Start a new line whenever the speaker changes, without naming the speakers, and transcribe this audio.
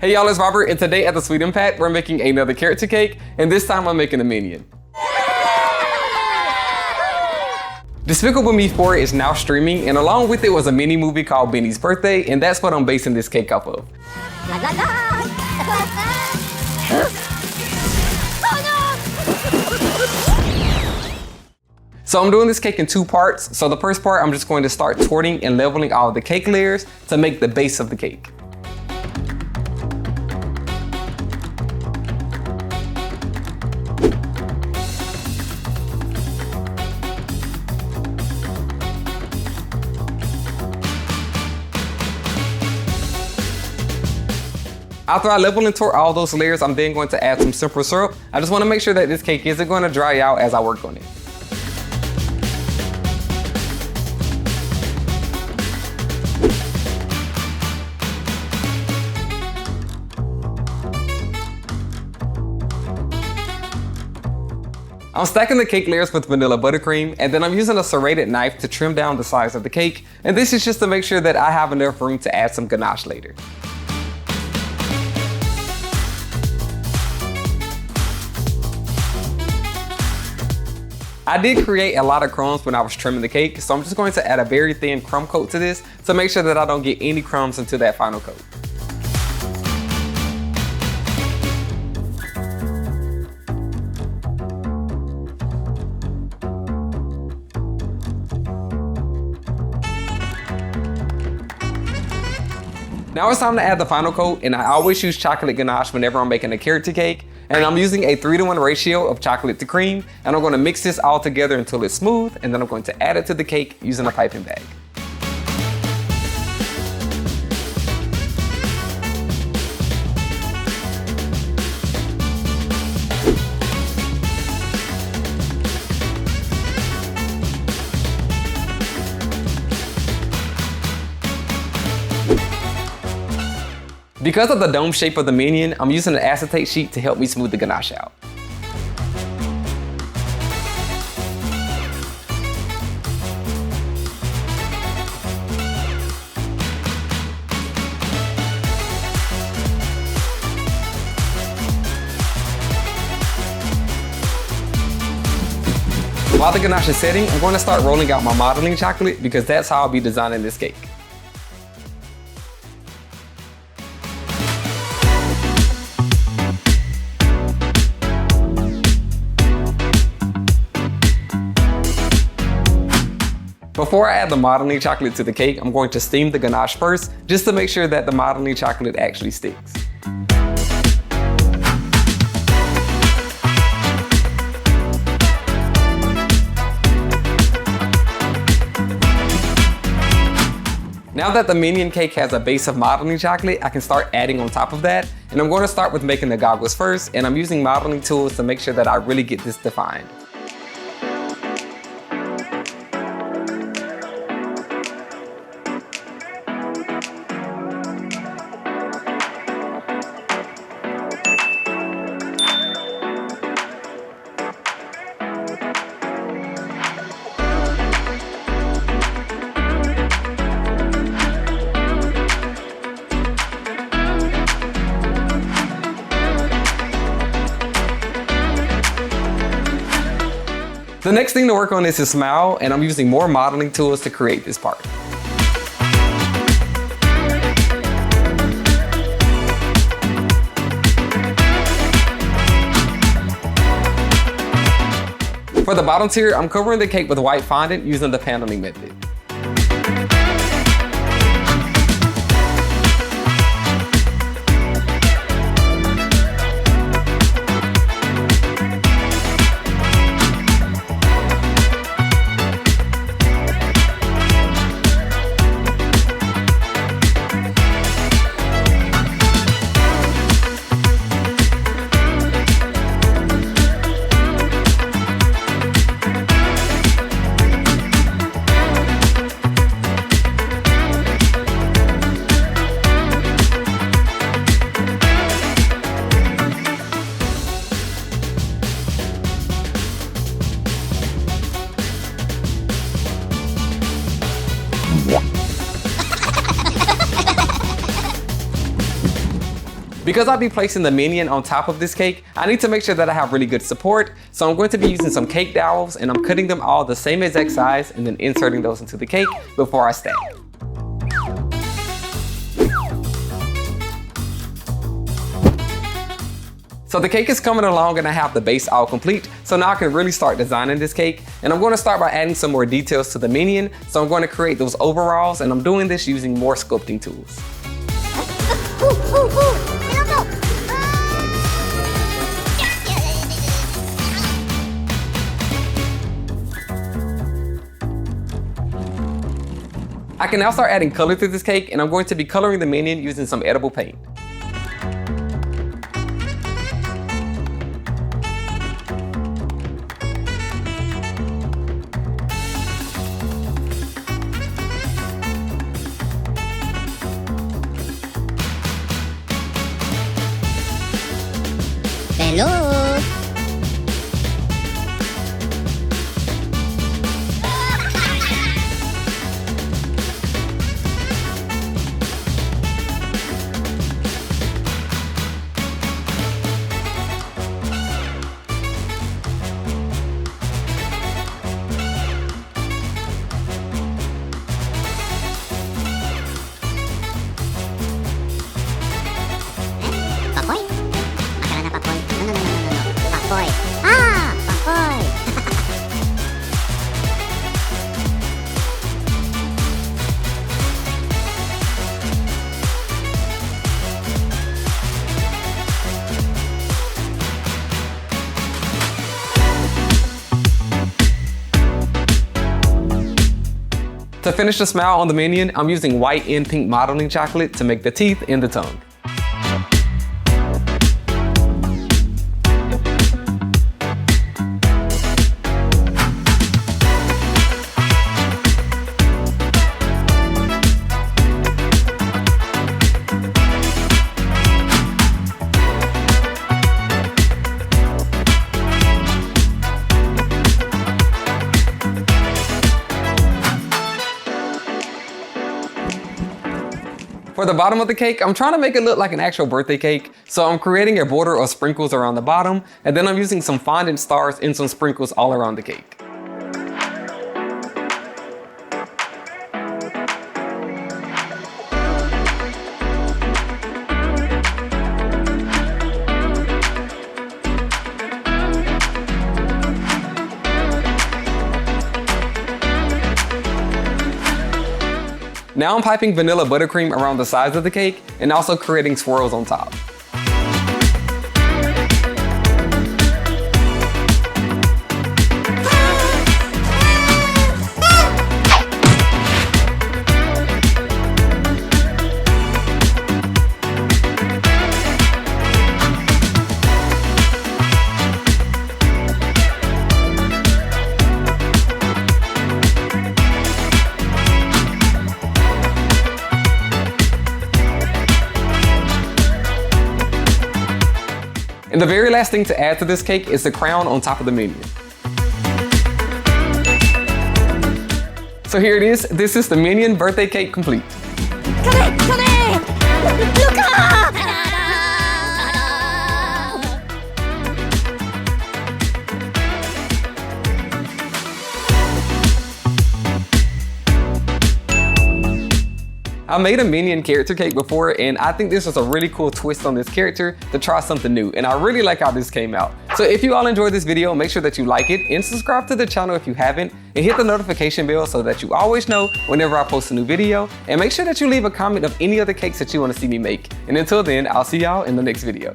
Hey y'all, it's Robert, and today at the Sweet Impact, we're making another character cake, and this time I'm making a minion. Despicable Me 4 is now streaming, and along with it was a mini movie called Benny's Birthday, and that's what I'm basing this cake off of.
La la la!
So I'm doing this cake in two parts. So the first part, I'm just going to start torting and leveling all of the cake layers to make the base of the cake. After I level and tort all those layers, I'm then going to add some simple syrup. I just want to make sure that this cake isn't going to dry out as I work on it. I'm stacking the cake layers with vanilla buttercream, and then I'm using a serrated knife to trim down the size of the cake. And this is just to make sure that I have enough room to add some ganache later. I did create a lot of crumbs when I was trimming the cake, so I'm just going to add a very thin crumb coat to this to make sure that I don't get any crumbs into that final coat. Now it's time to add the final coat, and I always use chocolate ganache whenever I'm making a character cake. And I'm using a 3-to-1 ratio of chocolate to cream, and I'm going to mix this all together until it's smooth, and then I'm going to add it to the cake using a piping bag. Because of the dome shape of the minion, I'm using an acetate sheet to help me smooth the ganache out. While the ganache is setting, I'm going to start rolling out my modeling chocolate because that's how I'll be designing this cake. Before I add the modeling chocolate to the cake, I'm going to steam the ganache first, just to make sure that the modeling chocolate actually sticks. Now that the minion cake has a base of modeling chocolate, I can start adding on top of that. And I'm going to start with making the goggles first, and I'm using modeling tools to make sure that I really get this defined. The next thing to work on is his smile, and I'm using more modeling tools to create this part. For the bottom tier, I'm covering the cake with white fondant using the paneling method. Because I'll be placing the minion on top of this cake, I need to make sure that I have really good support. So I'm going to be using some cake dowels and I'm cutting them all the same exact size and then inserting those into the cake before I stack. So the cake is coming along and I have the base all complete. So now I can really start designing this cake. And I'm going to start by adding some more details to the minion. So I'm going to create those overalls and I'm doing this using more sculpting tools. I can now start adding color to this cake and I'm going to be coloring the minion using some edible paint.
Hello. Papoy? Akala na papoy. No. Papoy. Ah! Papoy!
To finish the smile on the minion, I'm using white and pink modeling chocolate to make the teeth and the tongue. For the bottom of the cake, I'm trying to make it look like an actual birthday cake. So I'm creating a border of sprinkles around the bottom, and then I'm using some fondant stars and some sprinkles all around the cake. Now I'm piping vanilla buttercream around the sides of the cake and also creating swirls on top. And the very last thing to add to this cake is the crown on top of the minion. So here it is. This is the minion birthday cake complete. I made a minion character cake before and I think this was a really cool twist on this character to try something new, and I really like how this came out. So if you all enjoyed this video, make sure that you like it and subscribe to the channel if you haven't, and hit the notification bell so that you always know whenever I post a new video, and make sure that you leave a comment of any other cakes that you want to see me make. And until then, I'll see y'all in the next video.